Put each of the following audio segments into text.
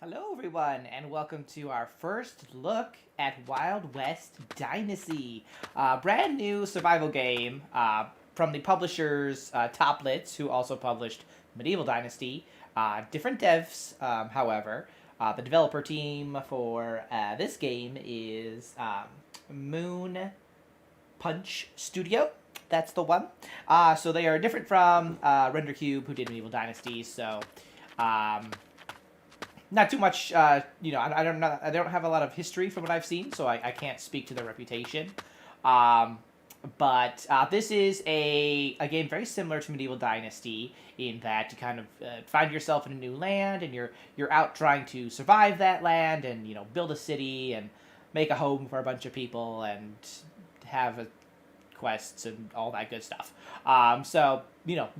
Hello, everyone, and welcome to our first look at Wild West Dynasty, a brand new survival game from the publishers Toplitz, who also published Medieval Dynasty. Different devs, however. The developer team for this game is Moon Punch Studio. That's the one. So they are different from Render Cube, who did Medieval Dynasty. So. Not too much, I don't have a lot of history from what I've seen, so I can't speak to their reputation. But this is a game very similar to Medieval Dynasty in that you kind of find yourself in a new land, and you're out trying to survive that land, and build a city and make a home for a bunch of people and have quests and all that good stuff. So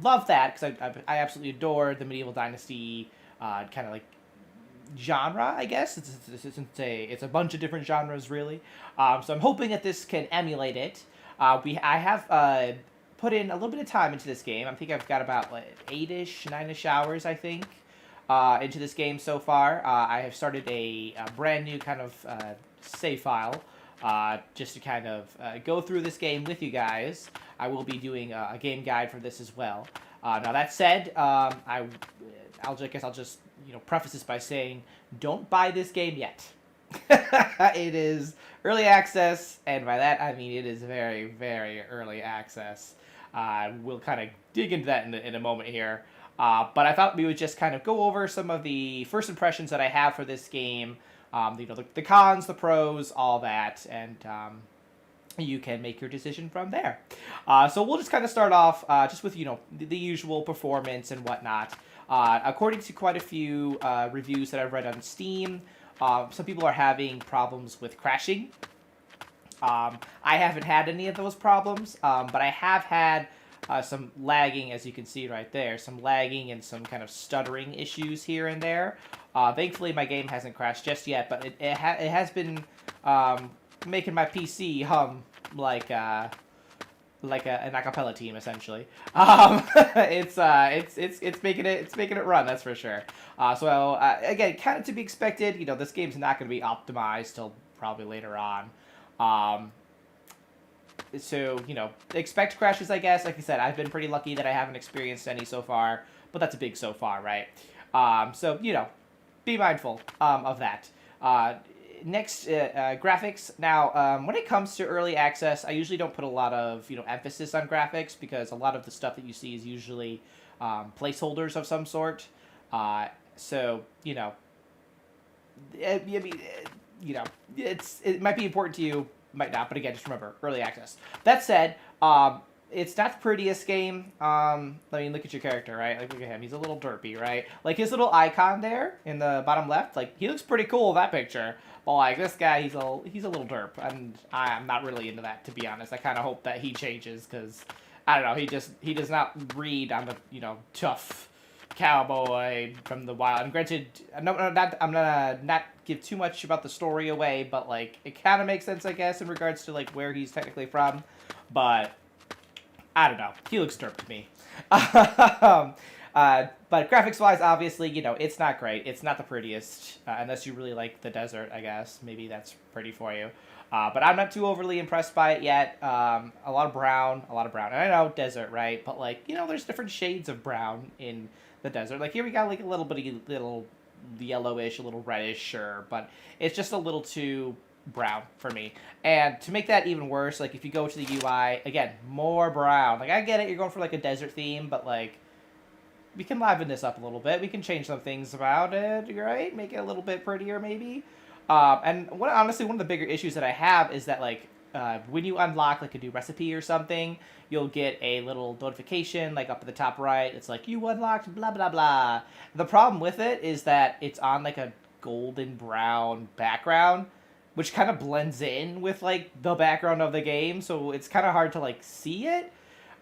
love that because I absolutely adore the Medieval Dynasty kind of like genre, I guess. It's a bunch of different genres, really. So I'm hoping that this can emulate it. I have put in a little bit of time into this game. I think I've got about 8-ish, 9-ish hours, I think, into this game so far. I have started a brand new kind of save file just to kind of go through this game with you guys. I will be doing a game guide for this as well. Now that said, I guess I'll just preface this by saying, don't buy this game yet. It is early access, and by that I mean it is very, very early access. We'll kind of dig into that in a moment here. But I thought we would just kind of go over some of the first impressions that I have for this game. The cons, the pros, all that, and you can make your decision from there. So we'll just kind of start off just with the usual performance and whatnot. According to quite a few reviews that I've read on Steam, some people are having problems with crashing. I haven't had any of those problems, but I have had some lagging, as you can see right there, some lagging and some kind of stuttering issues here and there. Thankfully, my game hasn't crashed just yet, but it has been making my PC hum like an acapella team, essentially. It's making it run, that's for sure. So again, kind of to be expected. This game's not going to be optimized till probably later on. So expect crashes, I guess. Like I said, I've been pretty lucky that I haven't experienced any so far, but that's a big so far, right? So be mindful of that. Next, graphics. Now, when it comes to early access, I usually don't put a lot of emphasis on graphics because a lot of the stuff that you see is usually placeholders of some sort. So it might be important to you, might not. But again, just remember early access. That said, it's not the prettiest game. I mean, look at your character, right? Like, look at him. He's a little derpy, right? Like, his little icon there in the bottom left, like, he looks pretty cool in that picture. But, like, this guy, he's a little derp. And I'm not really into that, to be honest. I kind of hope that he changes, because, I don't know, he does not read on the, tough cowboy from the wild. And granted, I'm gonna not give too much about the story away, but, like, it kind of makes sense, I guess, in regards to, like, where he's technically from. But I don't know. He looks derp to me. But graphics-wise, obviously, it's not great. It's not the prettiest, unless you really like the desert, I guess. Maybe that's pretty for you. But I'm not too overly impressed by it yet. A lot of brown. And I know desert, right? But, like, there's different shades of brown in the desert. Like, here we got, like, a little yellowish, a little reddish, sure. But it's just a little too brown for me. And to make that even worse, like, if you go to the UI, again, more brown. Like, I get it, you're going for, like, a desert theme, but, like, we can liven this up a little bit. We can change some things about it, right? Make it a little bit prettier, maybe. And honestly, one of the bigger issues that I have is that, like, when you unlock, like, a new recipe or something, you'll get a little notification, like, up at the top right. It's like, you unlocked blah, blah, blah. The problem with it is that it's on, like, a golden brown background, which kind of blends in with, like, the background of the game, so it's kind of hard to, like, see it.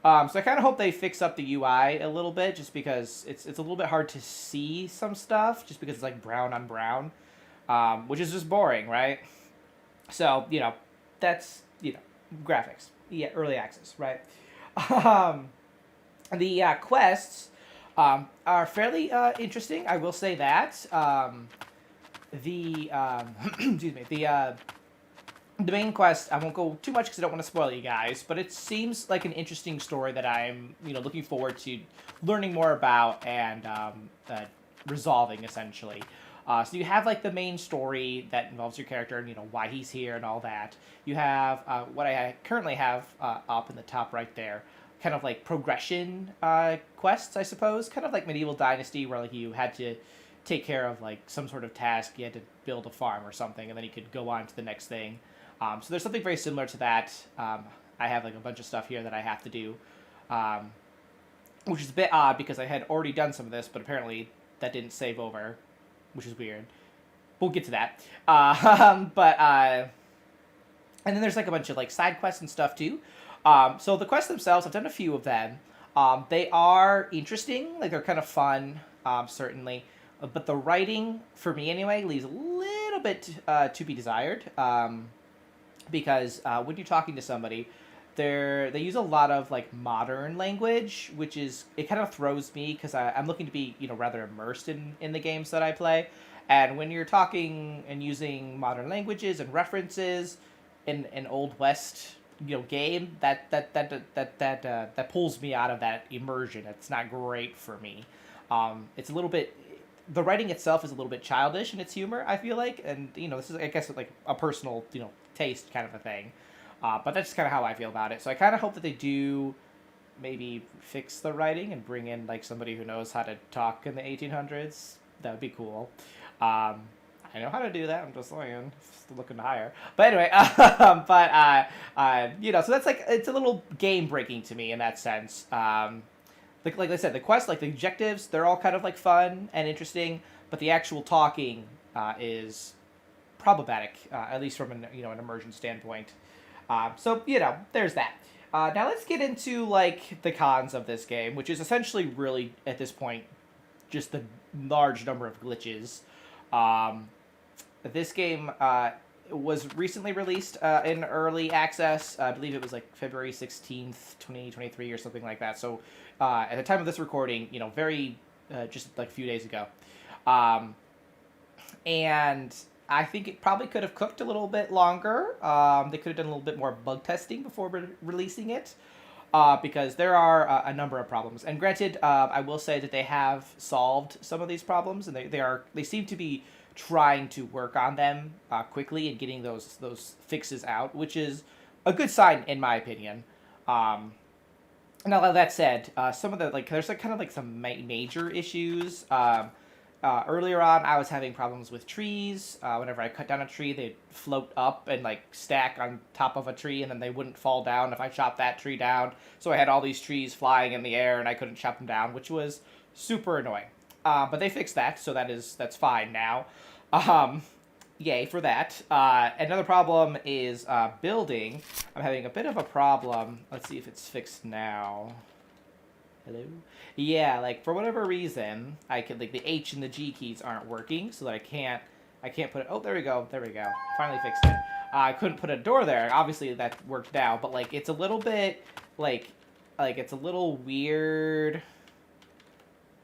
So I kind of hope they fix up the UI a little bit, just because it's a little bit hard to see some stuff, just because it's, like, brown on brown, which is just boring, right? So, that's, graphics. Yeah, early access, right? The quests are fairly interesting, I will say that. the excuse me, the main quest, I won't go too much because I don't want to spoil you guys, but it seems like an interesting story that I'm, looking forward to learning more about and resolving, essentially. So you have, like, the main story that involves your character and, why he's here and all that. You have what I currently have up in the top right there, kind of like progression quests, I suppose. Kind of like Medieval Dynasty, where, like, you had to take care of, like, some sort of task. You had to build a farm or something, and then you could go on to the next thing. So there's something very similar to that. I have, like, a bunch of stuff here that I have to do, which is a bit odd because I had already done some of this, but apparently that didn't save over, which is weird. We'll get to that. And then there's, like, a bunch of, like, side quests and stuff too. So the quests themselves, I've done a few of them. They are interesting, like, they're kind of fun, certainly. But the writing, for me anyway, leaves a little bit to be desired. Because when you're talking to somebody, they use a lot of, like, modern language, which is, it kind of throws me because I'm looking to be, rather immersed in the games that I play. And when you're talking and using modern languages and references in an Old West, game, that pulls me out of that immersion. It's not great for me. It's a little bit, the writing itself is a little bit childish in its humor, I feel like, and this is, I guess, like a personal taste kind of a thing, but that's just kind of how I feel about it. So I kind of hope that they do maybe fix the writing and bring in, like, somebody who knows how to talk in the 1800s. That would be cool. I know how to do that. I'm just saying, just looking to hire. But anyway, so that's, like, it's a little game breaking to me in that sense. Like I said, the quest, like, the objectives, they're all kind of, like, fun and interesting, but the actual talking is problematic, at least from an immersion standpoint. So there's that. Now let's get into, like, the cons of this game, which is essentially really at this point just the large number of glitches. This game was recently released in early access. I believe it was, like, February 16th, 2023 or something like that. So at the time of this recording, very just like a few days ago. And I think it probably could have cooked a little bit longer. They could have done a little bit more bug testing before releasing it. Because there are a number of problems. And granted, I will say that they have solved some of these problems, and they seem to be trying to work on them quickly and getting those fixes out, which is a good sign in my opinion. Now that said, some of the, like, there's, like, kind of, like, some major issues. Earlier on, I was having problems with trees. Whenever I cut down a tree, they'd float up and, like, stack on top of a tree, and then they wouldn't fall down if I chopped that tree down. So I had all these trees flying in the air, and I couldn't chop them down, which was super annoying. But they fixed that, so that's fine now. Yay for that. Another problem is building. I'm having a bit of a problem. Let's see if it's fixed now. Hello? Yeah, like, for whatever reason, I could, like, the H and the G keys aren't working, so that I can't put it. Oh, there we go. Finally fixed it. I couldn't put a door there. Obviously, that worked now, but, like, it's a little bit, like it's a little weird.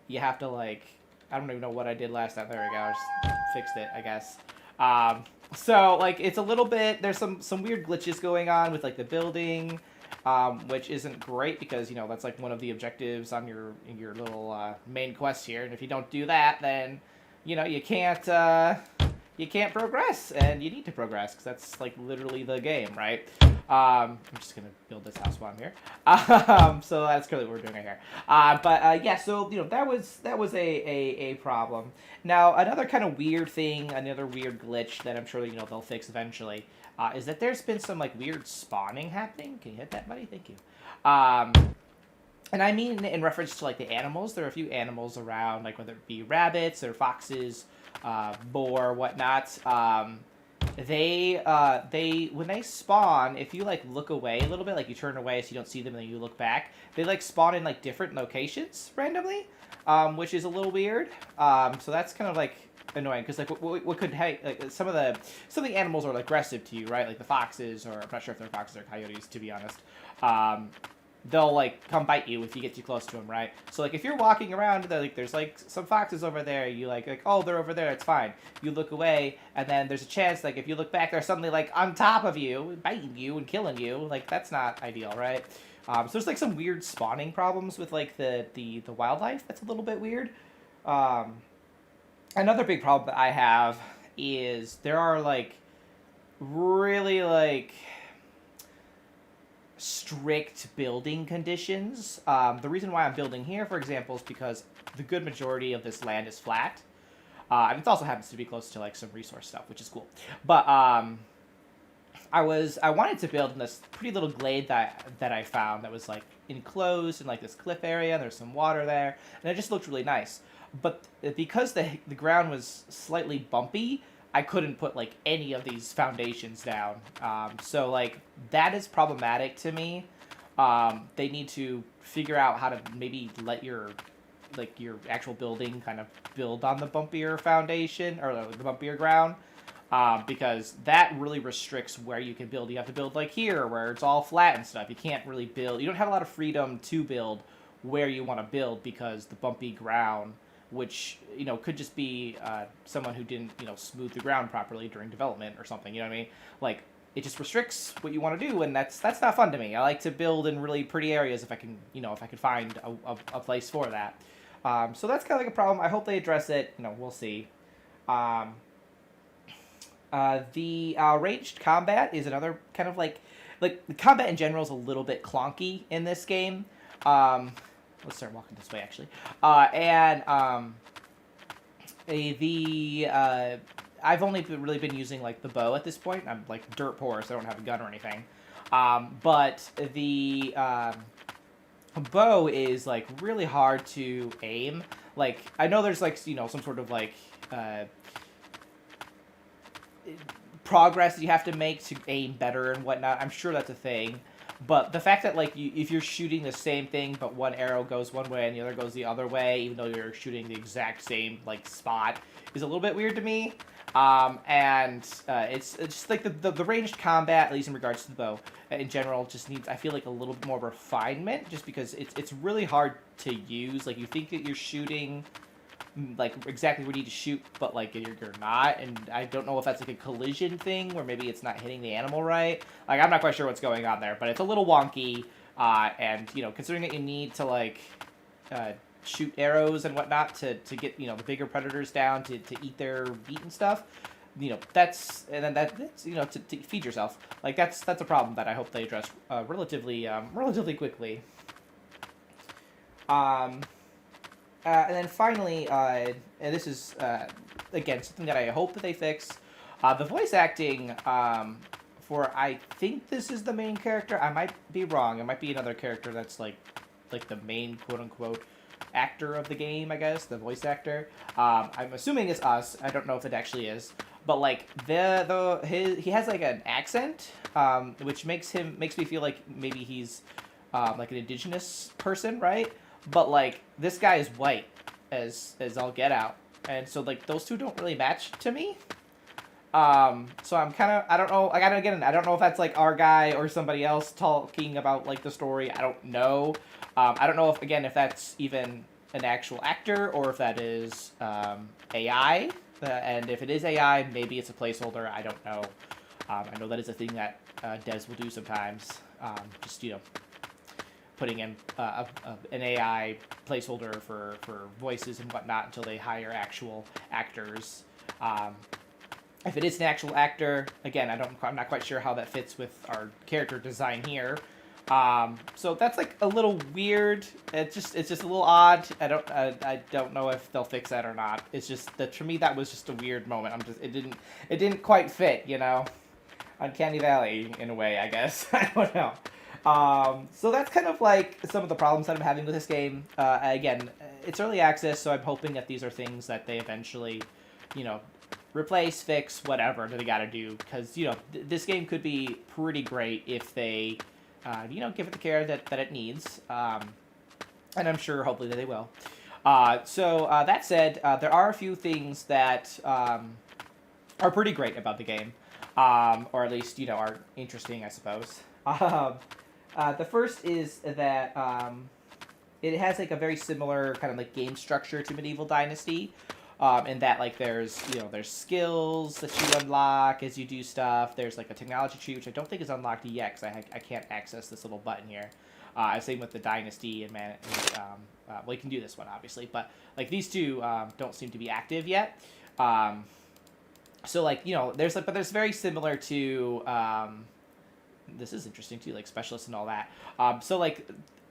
You have to, like, I don't even know what I did last time. There we go. I just fixed it, I guess. So, like, it's a little bit, there's some weird glitches going on with, like, the building, which isn't great because, that's, like, one of the objectives on your little main quest here. And if you don't do that, then, you can't progress, and you need to progress because that's, like, literally the game, right? I'm just gonna build this house while I'm here. So that's clearly what we're doing right here. Yeah, so that was a problem. Now another kind of weird thing, another weird glitch that I'm sure they'll fix eventually, is that there's been some, like, weird spawning happening. Can you hit that, buddy? Thank you. And I mean in reference to, like, the animals. There are a few animals around, like, whether it be rabbits or foxes, boar, whatnot. They when they spawn, if you, like, look away a little bit, like, you turn away so you don't see them and then you look back, they, like, spawn in, like, different locations randomly, which is a little weird. So that's kind of, like, annoying because, like, what could, hey, like, some of the animals are, like, aggressive to you, right? Like the foxes, or I'm not sure if they're foxes or coyotes, to be honest. they'll like come bite you if you get too close to them, right? So like if you're walking around, like there's like some foxes over there, you like oh they're over there, it's fine. You look away, and then there's a chance like if you look back, they're suddenly like on top of you, biting you and killing you. Like that's not ideal, right? So there's like some weird spawning problems with like the wildlife. That's a little bit weird. Another big problem that I have is there are like really like strict building conditions. The reason why I'm building here, for example, is because the good majority of this land is flat. And it also happens to be close to like some resource stuff, which is cool. But I wanted to build in this pretty little glade that I found that was like enclosed in like this cliff area. There's some water there, and it just looked really nice. But because the ground was slightly bumpy, I couldn't put like any of these foundations down. So like that is problematic to me. They need to figure out how to maybe let your actual building kind of build on the bumpier foundation or the bumpier ground. Because that really restricts where you can build. You have to build like here where it's all flat and stuff. You can't really build. You don't have a lot of freedom to build where you want to build because the bumpy ground, which could just be someone who didn't smooth the ground properly during development or something. You know what I mean? Like it just restricts what you want to do, and that's not fun to me. I like to build in really pretty areas if I can if I could find a place for that. So that's kind of like a problem. I hope they address it. We'll see. The ranged combat is another kind of like the combat in general is a little bit clunky in this game. Let's start walking this way actually. I've only really been using like the bow at this point. I'm like dirt poor, so I don't have a gun or anything. But the bow is like really hard to aim. Like I know there's like some sort of like progress you have to make to aim better and whatnot. I'm sure that's a thing, but the fact that like if you're shooting the same thing but one arrow goes one way and the other goes the other way, even though you're shooting the exact same like spot, is a little bit weird to me. It's just like the ranged combat, at least in regards to the bow in general, just needs, I feel like, a little bit more refinement, just because it's really hard to use. Like you think that you're shooting like exactly where you need to shoot, but like you're not, and I don't know if that's like a collision thing where maybe it's not hitting the animal right. Like I'm not quite sure what's going on there, but it's a little wonky. And considering that you need to like shoot arrows and whatnot to get the bigger predators down to eat their meat and stuff, that's to feed yourself. Like that's a problem that I hope they address relatively quickly. And then finally, and this is, again, something that I hope that they fix, the voice acting for, I think this is the main character. I might be wrong. It might be another character that's like the main quote-unquote actor of the game, I guess, the voice actor. I'm assuming it's us. I don't know if it actually is. But like he has like an accent, which makes me feel like maybe he's like an indigenous person, right? But like this guy is white as all get out, and so like those two don't really match to me. So I'm kind of, I don't know. I don't know if that's like our guy or somebody else talking about like the story. I don't know. I don't know if that's even an actual actor or if that is AI. And if it is AI, maybe it's a placeholder. I don't know. I know that is a thing that devs will do sometimes. Just putting in an AI placeholder for voices and whatnot until they hire actual actors. If it is an actual actor, again, I'm not quite sure how that fits with our character design here. So that's like a little weird. It's just a little odd. I don't know if they'll fix that or not. It's just that for me that was just a weird moment. It didn't quite fit, Uncanny Valley in a way, I guess. I don't know. So that's kind of like some of the problems that I'm having with this game. Again, it's early access, so I'm hoping that these are things that they eventually, replace, fix, whatever that they gotta do. Because, this game could be pretty great if they, give it the care that it needs. And I'm sure, hopefully, that they will. So that said, there are a few things that are pretty great about the game. Or at least, are interesting, I suppose. The first is that it has like a very similar kind of like game structure to Medieval Dynasty, in that like there's skills that you unlock as you do stuff. There's like a technology tree which I don't think is unlocked yet because I can't access this little button here. Same with the Dynasty and man. Well, you can do this one obviously, but like these two don't seem to be active yet. So like there's very similar to this is interesting too, like specialists and all that. So like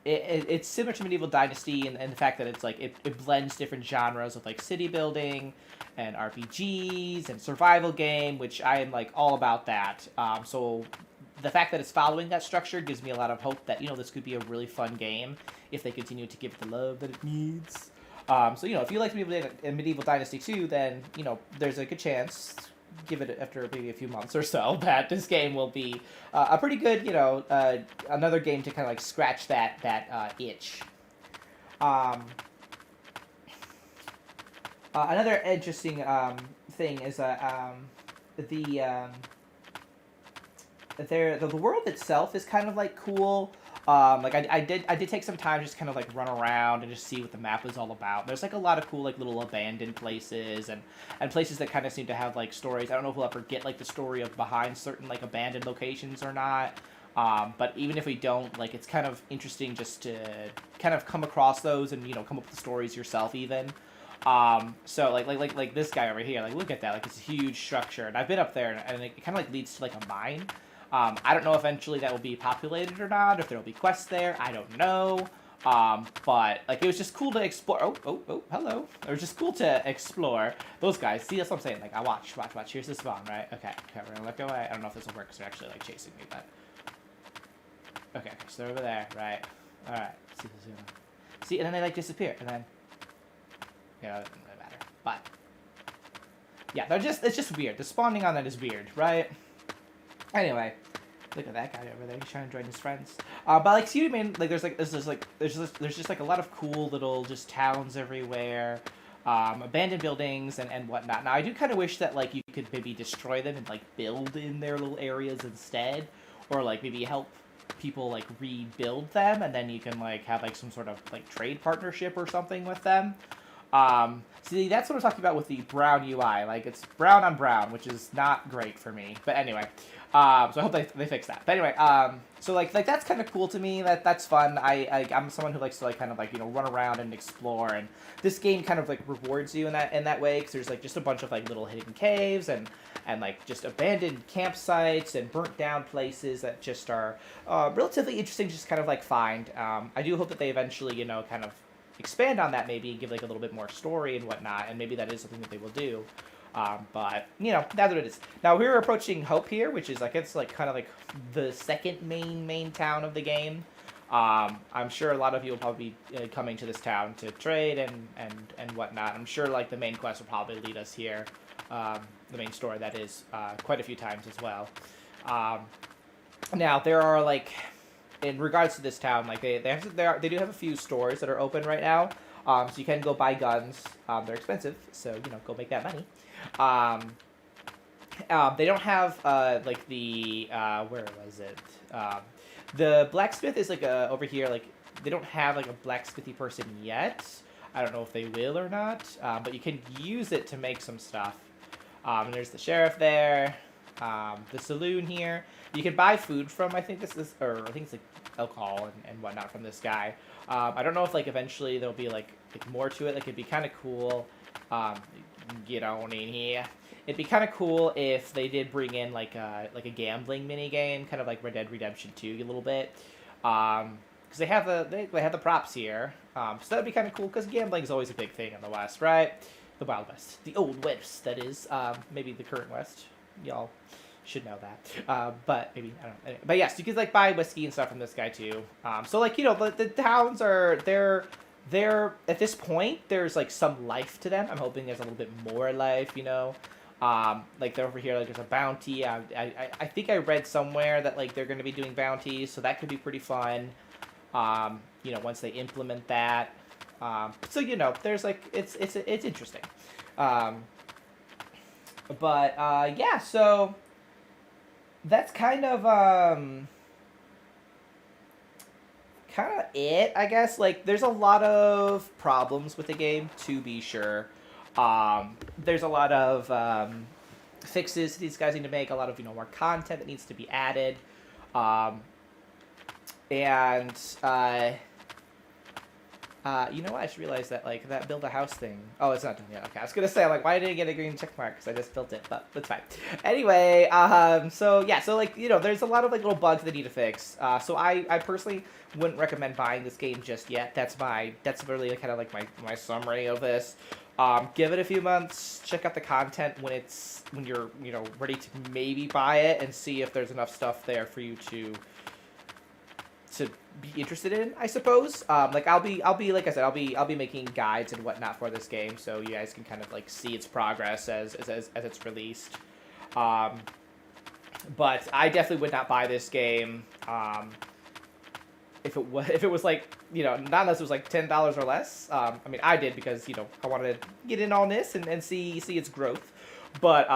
it's similar to Medieval Dynasty and the fact that it's like it blends different genres of like city building and RPGs and survival game, which I am like all about that. So the fact that it's following that structure gives me a lot of hope that this could be a really fun game if they continue to give it the love that it needs. So if you like Medieval Dynasty 2, then there's a good chance, give it after maybe a few months or so, that this game will be a pretty good another game to kind of like scratch that itch. Another interesting thing is the world itself is kind of like cool. Like I did take some time just kind of like run around and just see what the map was all about. There's like a lot of cool like little abandoned places and places that kind of seem to have like stories. I don't know if we'll ever get like the story of behind certain like abandoned locations or not. But even if we don't, like it's kind of interesting just to kind of come across those and come up with the stories yourself even. So like this guy over here, like look at that, like it's a huge structure, and I've been up there and it kind of like leads to like a mine. I don't know if eventually that will be populated or not, if there will be quests there. I don't know. But like it was just cool to explore. Oh, hello. It was just cool to explore those guys. See, that's what I'm saying. Like, watch. Here's the spawn, right? Okay, we're gonna look away. I don't know if this will work because they're actually like chasing me, but okay, so they're over there, right? All right. See, and then they like disappear, and then it doesn't really matter. But yeah, it's just weird. The spawning on that is weird, right? Anyway, look at that guy over there. He's trying to join his friends. But like, see what I mean? Like, there's just like a lot of cool little just towns everywhere, abandoned buildings and whatnot. Now, I do kind of wish that like you could maybe destroy them and like build in their little areas instead, or like maybe help people like rebuild them, and then you can like have like some sort of like trade partnership or something with them. See, that's what I'm talking about with the brown UI. Like, it's brown on brown, which is not great for me. But anyway, so I hope they fix that. But anyway, so like that's kind of cool to me. That's fun. I'm someone who likes to like kind of like run around and explore. And this game kind of like rewards you in that way, because there's like just a bunch of like little hidden caves and like just abandoned campsites and burnt down places that just are relatively interesting to just kind of like find. I do hope that they eventually kind of expand on that maybe and give like a little bit more story and whatnot, and maybe that is something that they will do. But that's what it is. Now we're approaching Hope here, which is like it's like kind of like the second main town of the game. I'm sure a lot of you will probably be coming to this town to trade and whatnot. I'm sure like the main quest will probably lead us here, the main story that is, quite a few times as well. Now there are like, in regards to this town, like they do have a few stores that are open right now, so you can go buy guns. They're expensive, so go make that money. They don't have like the where was it? The blacksmith is like over here. Like they don't have like a blacksmithy person yet. I don't know if they will or not, but you can use it to make some stuff. And there's the sheriff there. The saloon here. You can buy food from, I think it's like alcohol and whatnot from this guy. I don't know if like eventually there'll be like more to it. Like it'd be kind of cool. Get on in here. It'd be kind of cool if they did bring in like a gambling mini game, kind of like Red Dead Redemption 2 a little bit. Because they have the props here. So that'd be kind of cool because gambling is always a big thing in the West, right? The Wild West, the Old West, that is. Maybe the current West. Y'all should know that, but maybe I don't know. Anyway, but yes, you can like buy whiskey and stuff from this guy too. So like the towns are they're at this point there's like some life to them. I'm hoping there's a little bit more life. Like they're over here, like there's a bounty. I think I read somewhere that like they're going to be doing bounties, so that could be pretty fun. Once they implement that. So there's like it's interesting. But yeah, so that's kind of kind of it, I guess. Like, there's a lot of problems with the game, to be sure. There's a lot of fixes these guys need to make, a lot of, more content that needs to be added. Um, and you know what? I just realized that, like, that build a house thing. Oh, it's not done yet. Okay, I was gonna say, like, why didn't I get a green check mark? Because I just built it, but that's fine. Anyway, so yeah, so like, there's a lot of like little bugs that need to fix. So I personally wouldn't recommend buying this game just yet. That's really kind of like my summary of this. Give it a few months. Check out the content when you're ready to maybe buy it, and see if there's enough stuff there for you to be interested in, I suppose. Like I'll be like I said, I'll be making guides and whatnot for this game, so you guys can kind of like see its progress as it's released. But I definitely would not buy this game if it was like, not unless it was like $10 or less. I mean, I did because I wanted to get in on this and see its growth. But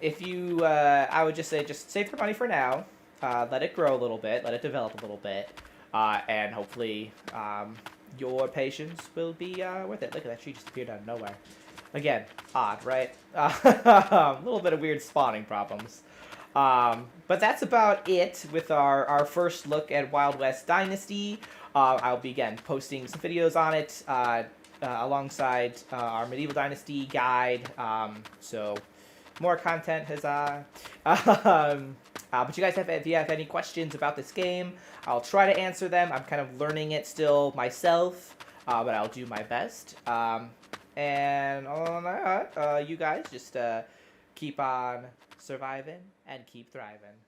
if you, I would just say just save your money for now. Let it grow a little bit, let it develop a little bit, and hopefully your patience will be worth it. Look at that tree just appeared out of nowhere. Again, odd, right? A little bit of weird spawning problems. But that's about it with our first look at Wild West Dynasty. I'll be, again, posting some videos on it alongside our Medieval Dynasty guide. So more content, huzzah. But you guys if you have any questions about this game, I'll try to answer them. I'm kind of learning it still myself, but I'll do my best. And on that, you guys just keep on surviving and keep thriving.